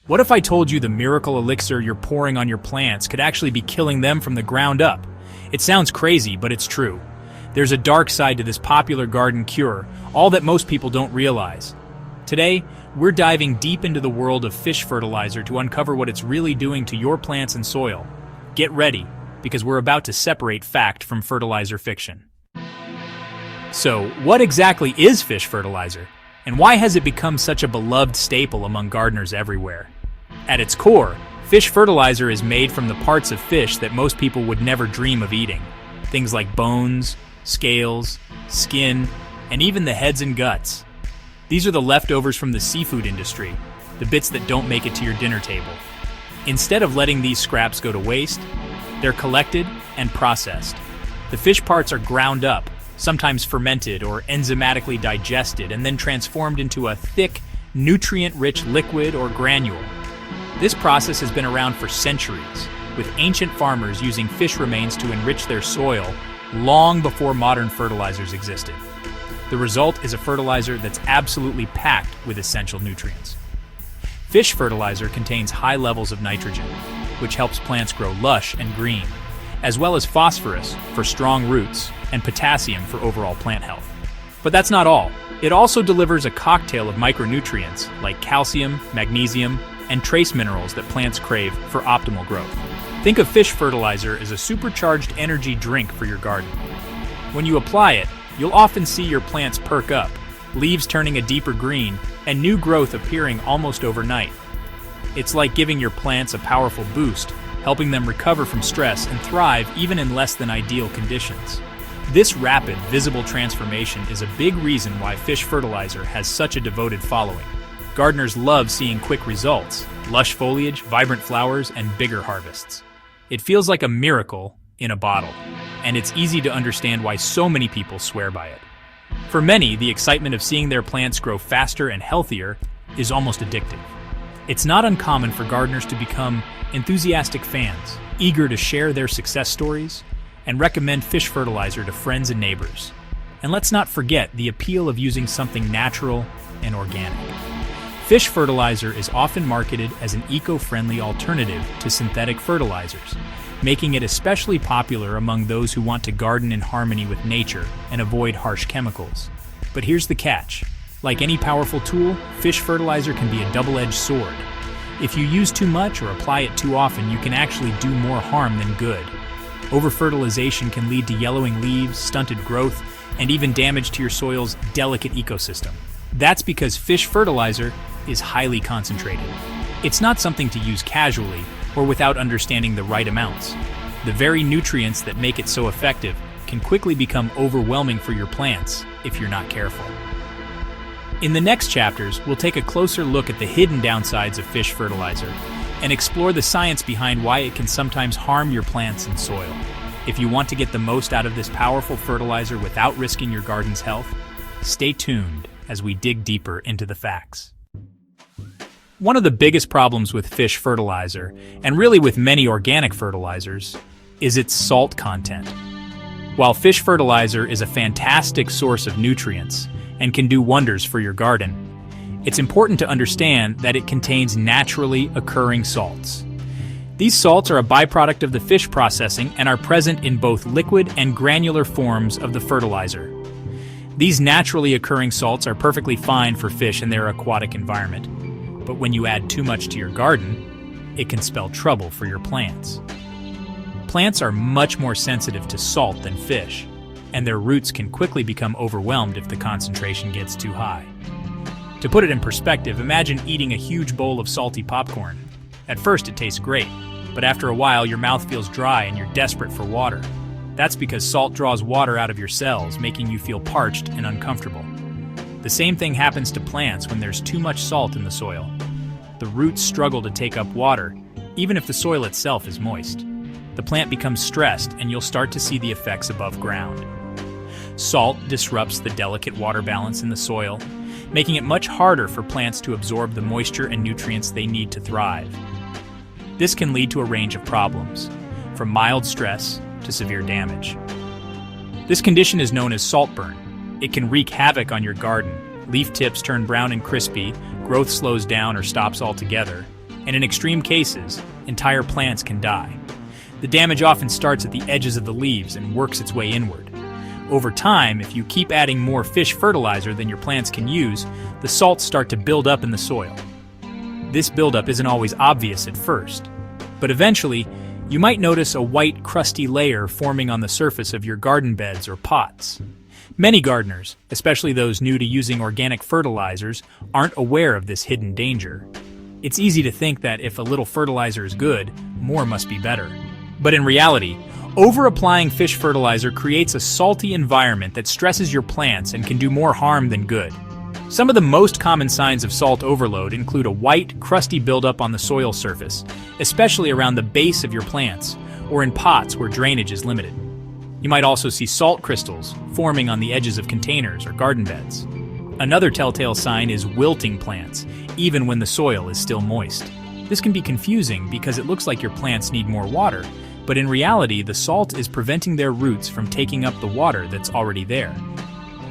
What if I told you the miracle elixir you're pouring on your plants could actually be killing them from the ground up? It sounds crazy, but it's true. There's a dark side to this popular garden cure, all that most people don't realize. Today, we're diving deep into the world of fish fertilizer to uncover what it's really doing to your plants and soil. Get ready, because we're about to separate fact from fertilizer fiction. So, what exactly is fish fertilizer? And why has it become such a beloved staple among gardeners everywhere? At its core, fish fertilizer is made from the parts of fish that most people would never dream of eating. Things like bones, scales, skin, and even the heads and guts. These are the leftovers from the seafood industry, the bits that don't make it to your dinner table. Instead of letting these scraps go to waste, they're collected and processed. The fish parts are ground up, sometimes fermented or enzymatically digested, and then transformed into a thick, nutrient-rich liquid or granule. This process has been around for centuries, with ancient farmers using fish remains to enrich their soil long before modern fertilizers existed. The result is a fertilizer that's absolutely packed with essential nutrients. Fish fertilizer contains high levels of nitrogen, which helps plants grow lush and green, as well as phosphorus for strong roots and potassium for overall plant health. But that's not all. It also delivers a cocktail of micronutrients like calcium, magnesium, and trace minerals that plants crave for optimal growth. Think of fish fertilizer as a supercharged energy drink for your garden. When you apply it, you'll often see your plants perk up, leaves turning a deeper green, and new growth appearing almost overnight. It's like giving your plants a powerful boost, helping them recover from stress and thrive even in less than ideal conditions. This rapid, visible transformation is a big reason why fish fertilizer has such a devoted following. Gardeners love seeing quick results, lush foliage, vibrant flowers, and bigger harvests. It feels like a miracle in a bottle, and it's easy to understand why so many people swear by it. For many, the excitement of seeing their plants grow faster and healthier is almost addictive. It's not uncommon for gardeners to become enthusiastic fans, eager to share their success stories and recommend fish fertilizer to friends and neighbors. And let's not forget the appeal of using something natural and organic. Fish fertilizer is often marketed as an eco-friendly alternative to synthetic fertilizers, making it especially popular among those who want to garden in harmony with nature and avoid harsh chemicals. But here's the catch. Like any powerful tool, fish fertilizer can be a double-edged sword. If you use too much or apply it too often, you can actually do more harm than good. Over-fertilization can lead to yellowing leaves, stunted growth, and even damage to your soil's delicate ecosystem. That's because fish fertilizer is highly concentrated. It's not something to use casually or without understanding the right amounts. The very nutrients that make it so effective can quickly become overwhelming for your plants if you're not careful. In the next chapters, we'll take a closer look at the hidden downsides of fish fertilizer and explore the science behind why it can sometimes harm your plants and soil. If you want to get the most out of this powerful fertilizer without risking your garden's health, stay tuned as we dig deeper into the facts. One of the biggest problems with fish fertilizer, and really with many organic fertilizers, is its salt content. While fish fertilizer is a fantastic source of nutrients and can do wonders for your garden, it's important to understand that it contains naturally occurring salts. These salts are a byproduct of the fish processing and are present in both liquid and granular forms of the fertilizer. These naturally occurring salts are perfectly fine for fish in their aquatic environment, but when you add too much to your garden, it can spell trouble for your plants. Plants are much more sensitive to salt than fish, and their roots can quickly become overwhelmed if the concentration gets too high. To put it in perspective, imagine eating a huge bowl of salty popcorn. At first it tastes great, but after a while your mouth feels dry and you're desperate for water. That's because salt draws water out of your cells, making you feel parched and uncomfortable. The same thing happens to plants when there's too much salt in the soil. The roots struggle to take up water, even if the soil itself is moist. The plant becomes stressed and you'll start to see the effects above ground. Salt disrupts the delicate water balance in the soil, making it much harder for plants to absorb the moisture and nutrients they need to thrive. This can lead to a range of problems, from mild stress to severe damage. This condition is known as saltburn. It can wreak havoc on your garden. Leaf tips turn brown and crispy, growth slows down or stops altogether, and in extreme cases, entire plants can die. The damage often starts at the edges of the leaves and works its way inward. Over time, if you keep adding more fish fertilizer than your plants can use, the salts start to build up in the soil. This buildup isn't always obvious at first, but eventually, you might notice a white, crusty layer forming on the surface of your garden beds or pots. Many gardeners, especially those new to using organic fertilizers, aren't aware of this hidden danger. It's easy to think that if a little fertilizer is good, more must be better. But in reality, over-applying fish fertilizer creates a salty environment that stresses your plants and can do more harm than good. Some of the most common signs of salt overload include a white, crusty buildup on the soil surface, especially around the base of your plants, or in pots where drainage is limited. You might also see salt crystals forming on the edges of containers or garden beds. Another telltale sign is wilting plants, even when the soil is still moist. This can be confusing because it looks like your plants need more water, but in reality, the salt is preventing their roots from taking up the water that's already there.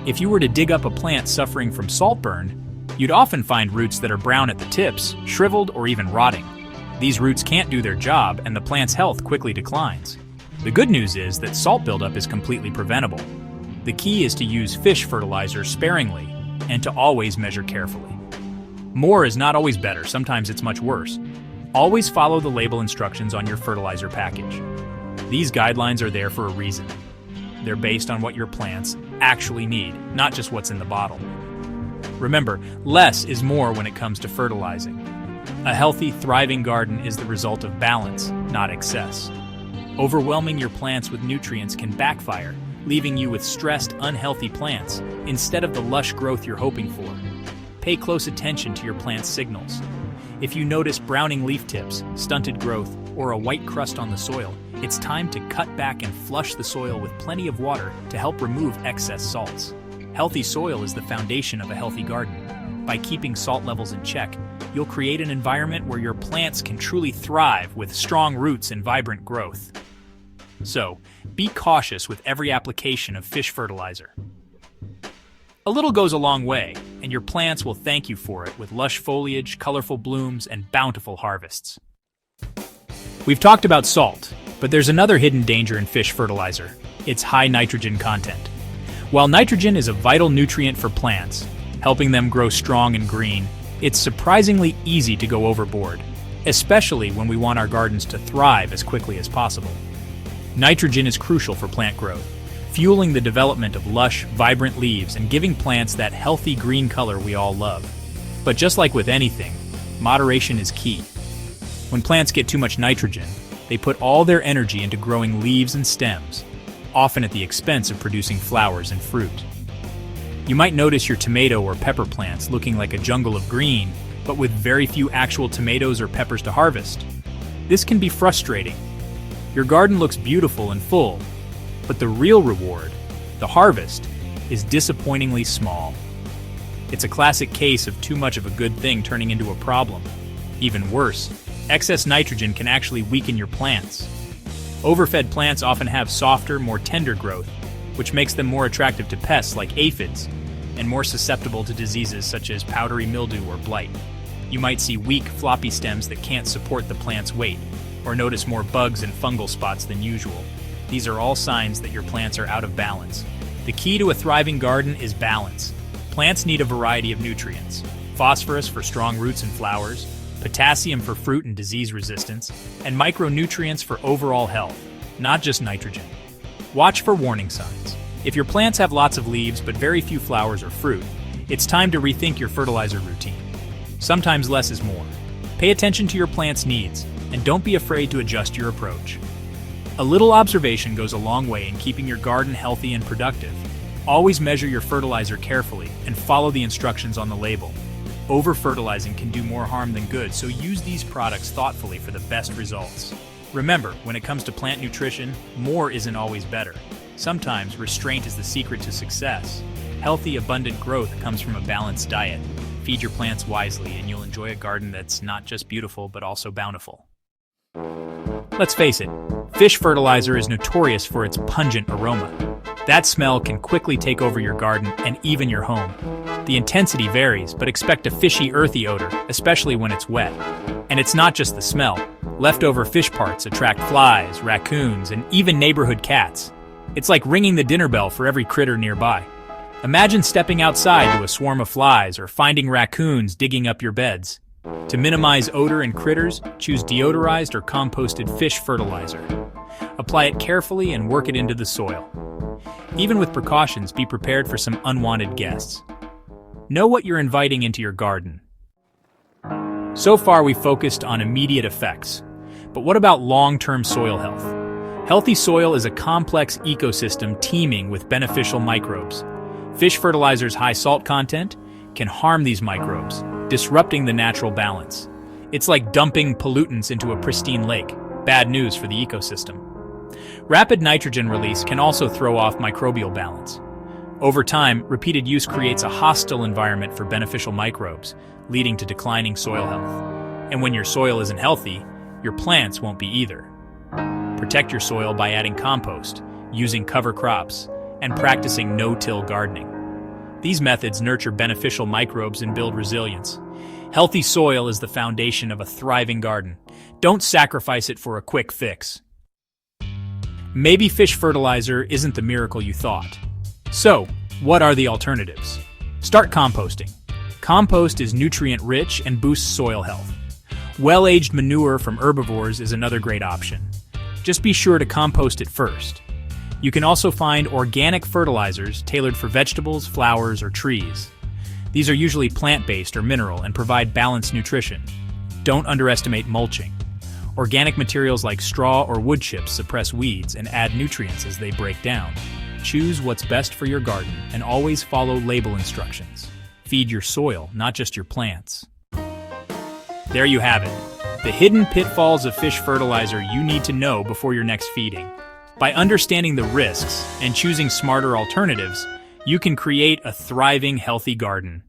If you were to dig up a plant suffering from saltburn, you'd often find roots that are brown at the tips, shriveled, or even rotting. These roots can't do their job, and the plant's health quickly declines. The good news is that salt buildup is completely preventable. The key is to use fish fertilizer sparingly and to always measure carefully. More is not always better, sometimes it's much worse. Always follow the label instructions on your fertilizer package. These guidelines are there for a reason. They're based on what your plants actually need, not just what's in the bottle. Remember, less is more when it comes to fertilizing. A healthy, thriving garden is the result of balance, not excess. Overwhelming your plants with nutrients can backfire, leaving you with stressed, unhealthy plants instead of the lush growth you're hoping for. Pay close attention to your plant's signals. If you notice browning leaf tips, stunted growth, or a white crust on the soil, it's time to cut back and flush the soil with plenty of water to help remove excess salts. Healthy soil is the foundation of a healthy garden. By keeping salt levels in check, you'll create an environment where your plants can truly thrive with strong roots and vibrant growth. So, be cautious with every application of fish fertilizer. A little goes a long way, and your plants will thank you for it with lush foliage, colorful blooms, and bountiful harvests. We've talked about salt, but there's another hidden danger in fish fertilizer: its high nitrogen content. While nitrogen is a vital nutrient for plants, helping them grow strong and green, it's surprisingly easy to go overboard, especially when we want our gardens to thrive as quickly as possible. Nitrogen is crucial for plant growth, fueling the development of lush, vibrant leaves and giving plants that healthy green color we all love. But just like with anything, moderation is key. When plants get too much nitrogen, they put all their energy into growing leaves and stems, often at the expense of producing flowers and fruit. You might notice your tomato or pepper plants looking like a jungle of green, but with very few actual tomatoes or peppers to harvest. This can be frustrating. Your garden looks beautiful and full, but the real reward, the harvest, is disappointingly small. It's a classic case of too much of a good thing turning into a problem. Even worse, excess nitrogen can actually weaken your plants. Overfed plants often have softer, more tender growth, which makes them more attractive to pests like aphids, and more susceptible to diseases such as powdery mildew or blight. You might see weak, floppy stems that can't support the plant's weight, or notice more bugs and fungal spots than usual. These are all signs that your plants are out of balance. The key to a thriving garden is balance. Plants need a variety of nutrients: phosphorus for strong roots and flowers, potassium for fruit and disease resistance, and micronutrients for overall health, not just nitrogen. Watch for warning signs. If your plants have lots of leaves but very few flowers or fruit, it's time to rethink your fertilizer routine. Sometimes less is more. Pay attention to your plant's needs, and don't be afraid to adjust your approach. A little observation goes a long way in keeping your garden healthy and productive. Always measure your fertilizer carefully and follow the instructions on the label. Over-fertilizing can do more harm than good, so use these products thoughtfully for the best results. Remember, when it comes to plant nutrition, more isn't always better. Sometimes restraint is the secret to success. Healthy, abundant growth comes from a balanced diet. Feed your plants wisely, and you'll enjoy a garden that's not just beautiful, but also bountiful. Let's face it, fish fertilizer is notorious for its pungent aroma. That smell can quickly take over your garden and even your home. The intensity varies, but expect a fishy, earthy odor, especially when it's wet. And it's not just the smell. Leftover fish parts attract flies, raccoons, and even neighborhood cats. It's like ringing the dinner bell for every critter nearby. Imagine stepping outside to a swarm of flies or finding raccoons digging up your beds. To minimize odor and critters, choose deodorized or composted fish fertilizer. Apply it carefully and work it into the soil. Even with precautions, be prepared for some unwanted guests. Know what you're inviting into your garden. So far, we've focused on immediate effects. But what about long-term soil health? Healthy soil is a complex ecosystem teeming with beneficial microbes. Fish fertilizer's high salt content can harm these microbes, disrupting the natural balance. It's like dumping pollutants into a pristine lake. Bad news for the ecosystem. Rapid nitrogen release can also throw off microbial balance. Over time, repeated use creates a hostile environment for beneficial microbes, leading to declining soil health. And when your soil isn't healthy, your plants won't be either. Protect your soil by adding compost, using cover crops, and practicing no-till gardening. These methods nurture beneficial microbes and build resilience. Healthy soil is the foundation of a thriving garden. Don't sacrifice it for a quick fix. Maybe fish fertilizer isn't the miracle you thought. So, what are the alternatives? Start composting. Compost is nutrient-rich and boosts soil health. Well-aged manure from herbivores is another great option. Just be sure to compost it first. You can also find organic fertilizers tailored for vegetables, flowers, or trees. These are usually plant-based or mineral and provide balanced nutrition. Don't underestimate mulching. Organic materials like straw or wood chips suppress weeds and add nutrients as they break down. Choose what's best for your garden and always follow label instructions. Feed your soil, not just your plants. There you have it. The hidden pitfalls of fish fertilizer you need to know before your next feeding. By understanding the risks and choosing smarter alternatives, you can create a thriving, healthy garden.